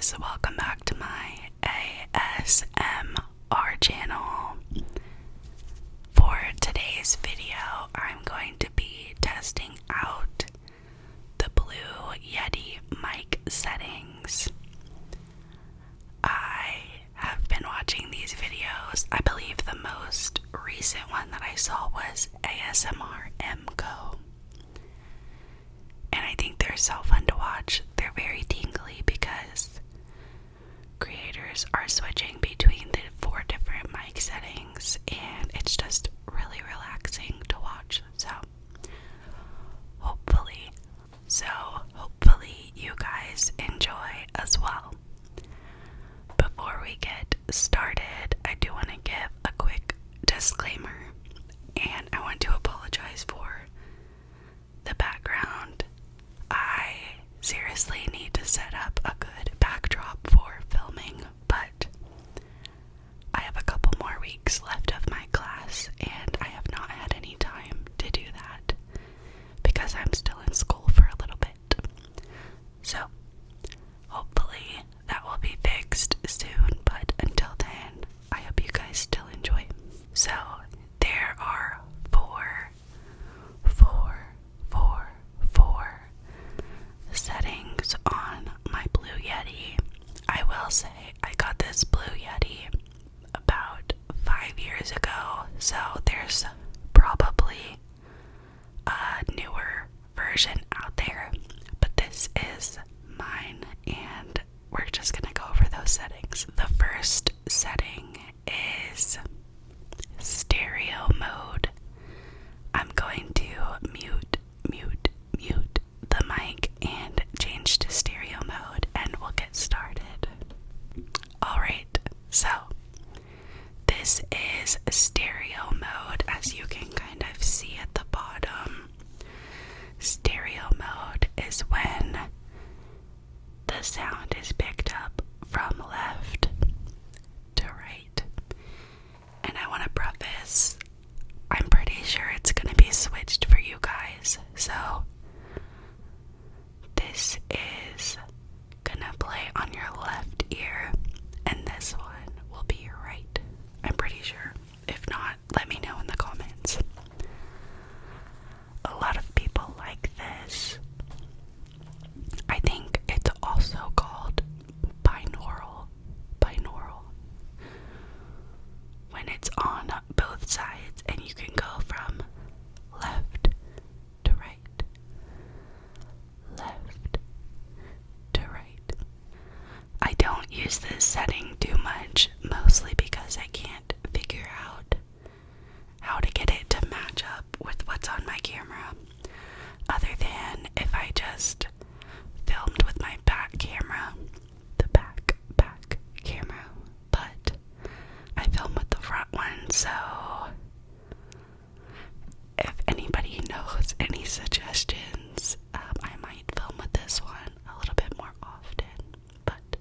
guys, welcome back to my ASMR channel. For today's video, I'm going to be testing out the Blue Yeti mic settings. I have been watching these videos. I believe the most recent one that I saw was ASMR MCO. And I think they're so fun to watch. They're very tingly because creators are switching between the 4 different mic settings, and it's just really relaxing to watch. So hopefully you guys enjoy as well. Before we get started, I do want to give a quick disclaimer, and I want to apologize for the background. I seriously need to set up a good backdrop for filming, but I have a couple more weeks left of my class and I have not had any time to do that because I'm still in school for a little bit. So hopefully that will be fixed soon, but until then, I hope you guys still enjoy. So there are four settings on my Blue Yeti. I will say I got this Blue Yeti about 5 years ago, so there's probably a newer version out there, but this is mine and we're just gonna go over those settings. The first setting is stereo mode. I'm going to mute the mic and change to stereo mode, and we'll get started. Alright, so this is stereo mode, as you can kind of see at the bottom. Stereo mode is when the sound is picked up from left to right. And I want to preface, I'm pretty sure it's going to be switched for you guys, so this is gonna play on your left ear, and this one will be your right. I'm pretty sure. If not, let me know in the comments. A lot of people like this. I think it's also called binaural. When it's on both sides and you can go from left to right. Left to right. I don't use this setting too much, mostly because I can't figure out how to get it to match up with what's on my camera, other than if I just filmed with my back camera, the back camera, but I film with the front one, so if anybody knows any suggestions, I might film with this one a little bit more often, but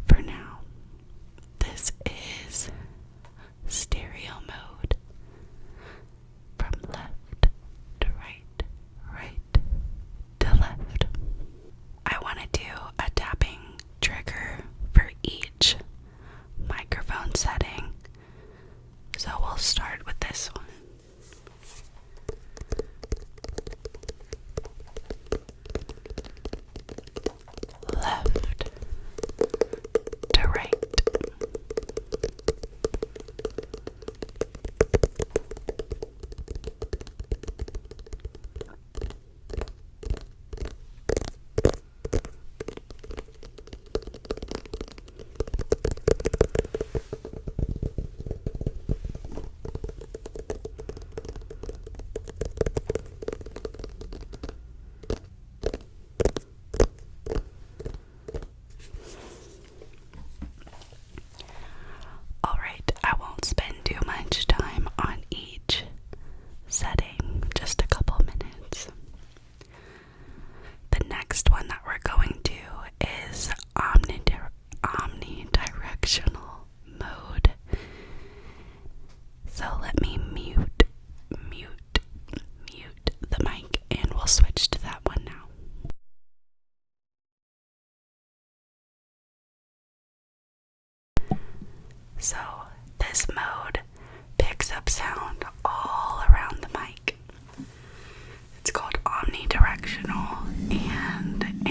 for now, this is stereo mode from left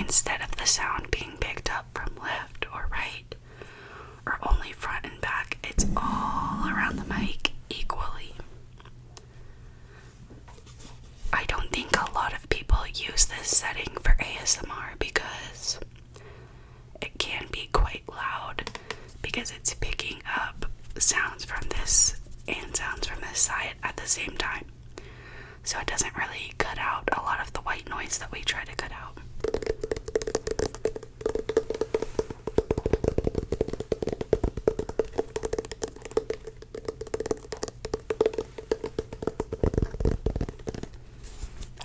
instead of the sound being picked up from left or right or only front and back, it's all around the mic equally. I don't think a lot of people use this setting for ASMR because it can be quite loud because it's picking up sounds from this and sounds from this side at the same time. So it doesn't really cut out a lot of the white noise that we try to cut out.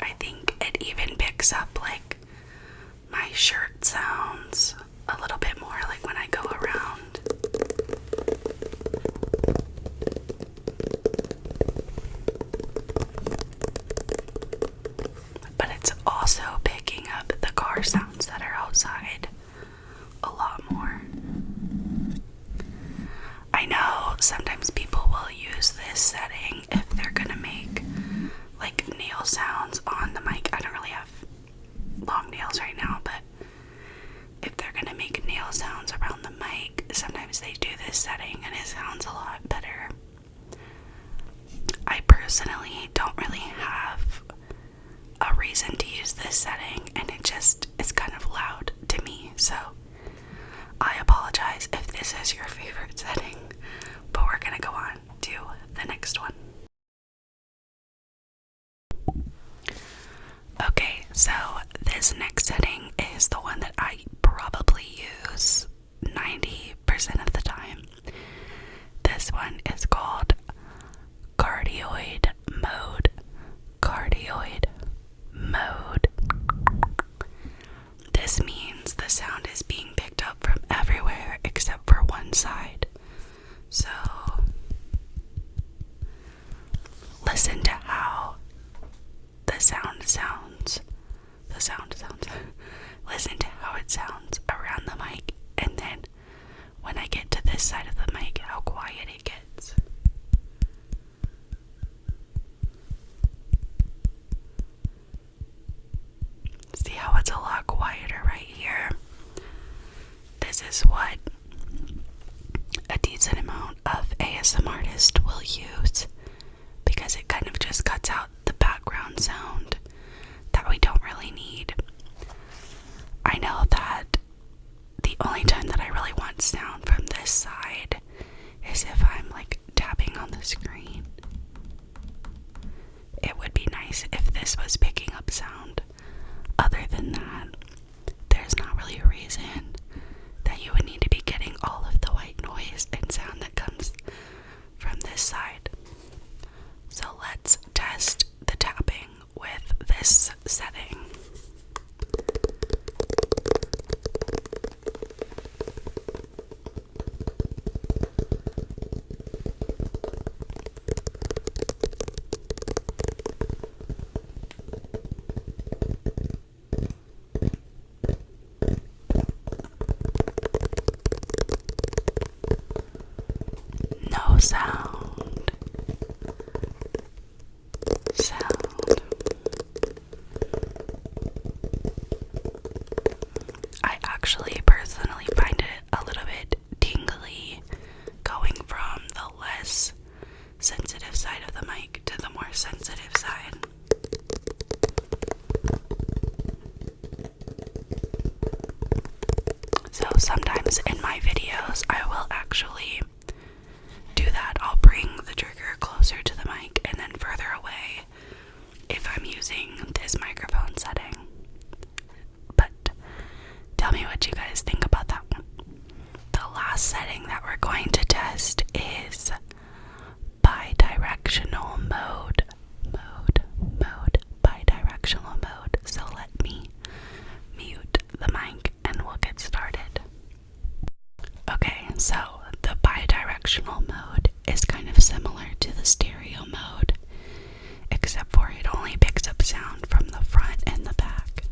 I think it even picks up like my shirt sounds a little bit more, like when I go around. But it's also picking up the car sounds that are outside a lot more. I know sometimes people will use this setting if they're gonna make like nail sounds on the mic. I don't really have long nails right now, but if they're gonna make nail sounds around the mic, sometimes they do this setting and it sounds a lot better. I personally don't really have a reason to use this setting, and it's kind of loud to me, so I apologize if this is your favorite setting, but we're gonna go on to the next one. Okay, so this next setting is the one that I probably use 90% of the time. This one is called Cardioid mode. Cardioid mode. This means the sound is being picked up from everywhere except for one side. So listen to how the sound sounds. Listen to how it sounds around the mic, and then when I get to this side of the mic, how quiet it gets. See how it's a lot quieter right here? This is what a decent amount of ASMR artists will use because it kind of just cuts out the background sound that we don't really need. I know that the only time that I really want sound from this side is if I'm like tapping on the screen. It would be nice if this was picking up sound. Other than that, there's not really a reason that you would need to be getting all of the white noise and sound that comes from this side. So let's test the tapping with this setting. No sound. I actually personally find it a little bit tingly going from the less sensitive side of the mic to the more sensitive side. So sometimes in my videos I will actually do that. I'll bring the trigger closer to the mic and then further away if I'm using this microphone setting. But tell me what you guys think about that one. The last setting that we're going to test is bidirectional mode. Bidirectional mode. So let me mute the mic and we'll get started. Okay, so the bidirectional mode is kind of similar to the stereo mode, except for it only picks up sound from the front and the back.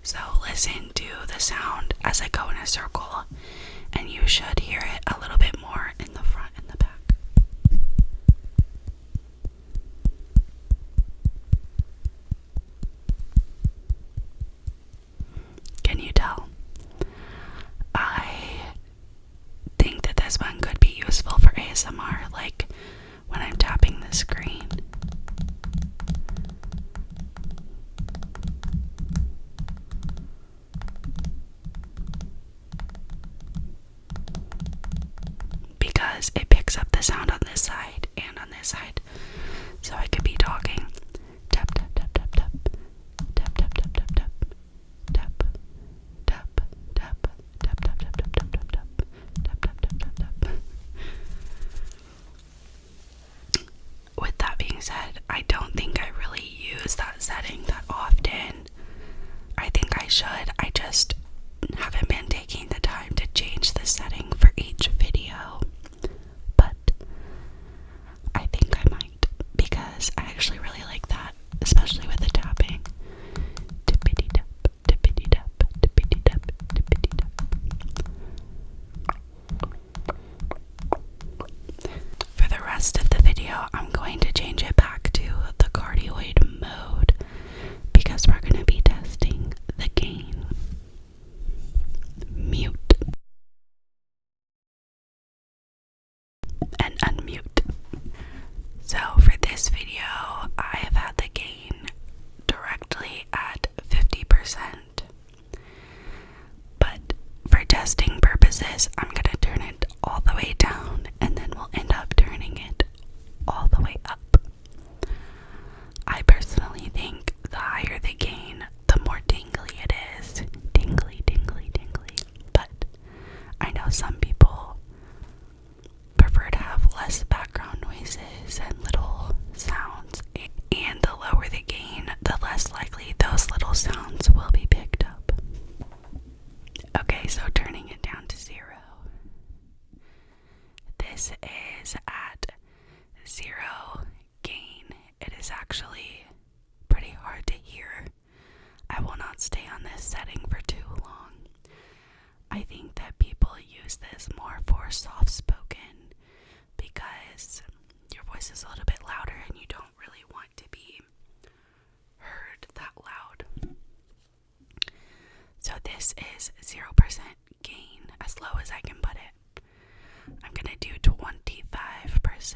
So listen to the sound as I go in a circle, and you should hear it a little bit more in the front and the back. this side so I could be talking. Tap, tap, tap, tap, tap. Tap, tap, tap, tap, tap. Tap, tap, tap, tap, tap, tap, tap, tap, tap, tap, tap, tap, tap, tap, tap. With that being said, I don't think I really use that setting that often. I think I should. I just haven't been taking the time to change the setting for each video. But I think I might, because I actually really like that, especially with the tapping. Tippity tap, tippity tap, tippity tap, tippity tap. For the rest of the video, I'm going to change it back to the cardioid mode because we're going to be testing the gain. Mute and unmute. So for this video, I have had the gain directly at 50%. But for testing purposes, I'm going to turn it all the way down and then we'll end up turning it all the way up. I personally think the higher the gain, the more tingly it is. Tingly, tingly, tingly. But I know some people prefer to have less background noises and little sounds. And the lower the gain, the less likely those little sounds will be picked up. Okay, so turning it down to 0. This is at 0 gain. It is actually pretty hard to hear. I will not stay on this setting for too long. I think that people use this more for soft spoken because your voice is a little bit louder and you don't really want to be heard that loud. So this is 0% gain, as low as I can put it. I'm gonna do 25%.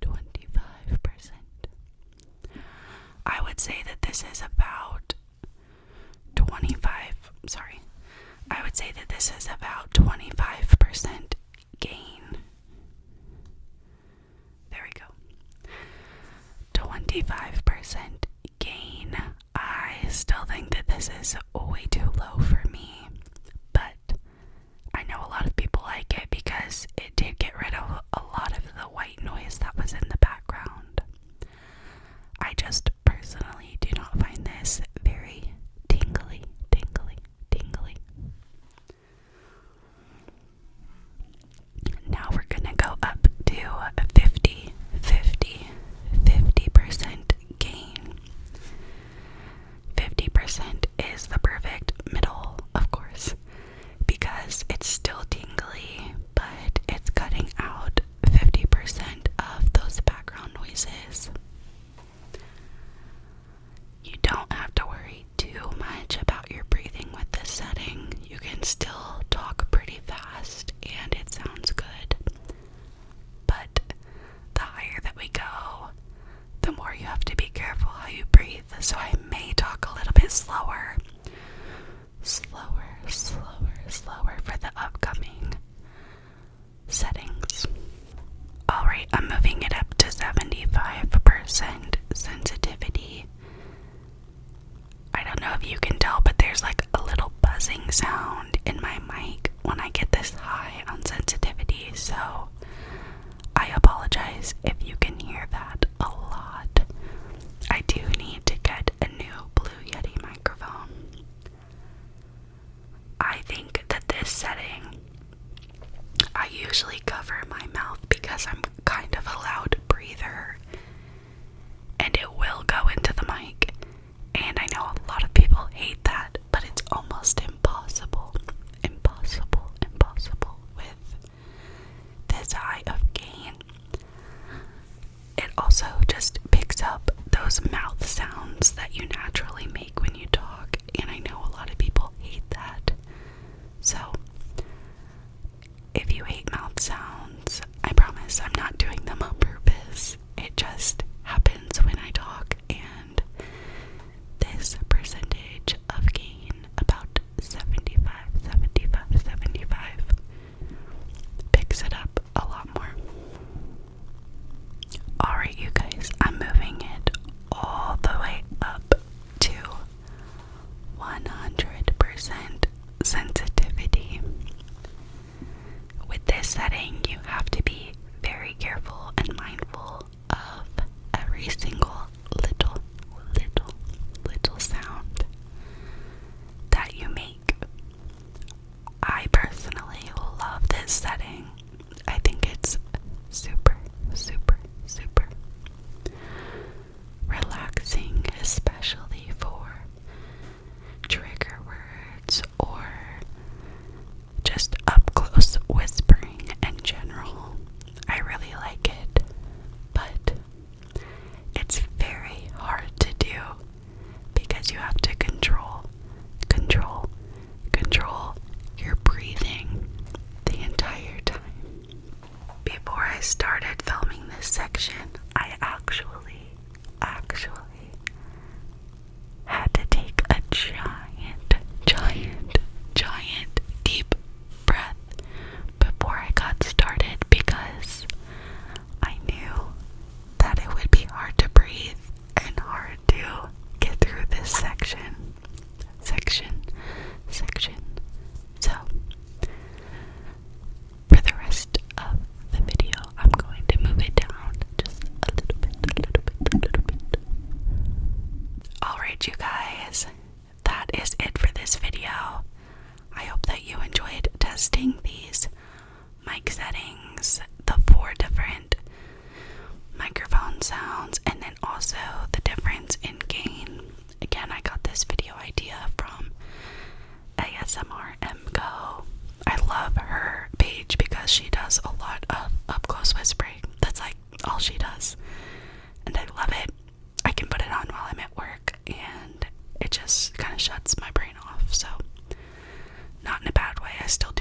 25%. I would say that this is about 25% gain. There we go. 25% gain. I still think that this is way too low for me, but I know a lot of people like it because it did get rid of a lot of the white noise that was in the background. I just personally do not find this very tingly, tingly, tingly. Now we're gonna go up to 50% gain. 50% is the perfect middle, of course, because it's still tingly, but it's cutting out 50% of those background noises. You don't have to worry too much about your breathing with this setting. You can still talk pretty fast and it sounds good. But the higher that we go, the more you have to be careful how you breathe. So I may talk a little bit slower. Slower for the upcoming settings. Alright, I'm moving it up to 75% sensitivity. I don't know if you can tell, but there's like a little buzzing sound in my mic when I get this high on sensitivity, so I apologize if you can hear that a lot. I do need to get a new Blue Yeti microphone. I think that this setting, I usually cover my mouth because I'm kind of a loud breather and it will go into the mic. And I know a lot of people hate that, but it's almost impossible with this high of gain. It also just picks up those mouth sounds that you naturally make when you talk, and I know a lot of people hate that. So, if you hate mouth sounds, I promise I'm not doing them on purpose. It just happens when I talk, and this percentage of gain, about 75, picks it up a lot more. every single little sound that you make. I personally love this setting. I think it's super relaxing, especially for trigger words or just up close whispering in general. I really like it, but it's very hard to do because you have to control your breathing the entire time. Before I started filming this section, I actually had to take a giant deep breath before I got started because I knew that it would be hard to breathe and hard to get through this section. So, for the rest of the video, I'm going to move it down just a little bit. Alright, you guys, that is it for this video. I hope that you enjoyed testing these mic settings, the 4 different microphone sounds, and then also the difference in gain. Again, I got this video idea from ASMR MGO. I love her page because she does a lot of up close whispering. That's like all she does, and I love it. I can put it on while I'm at work and it just kind of shuts my brain off. So not in a bad way, I still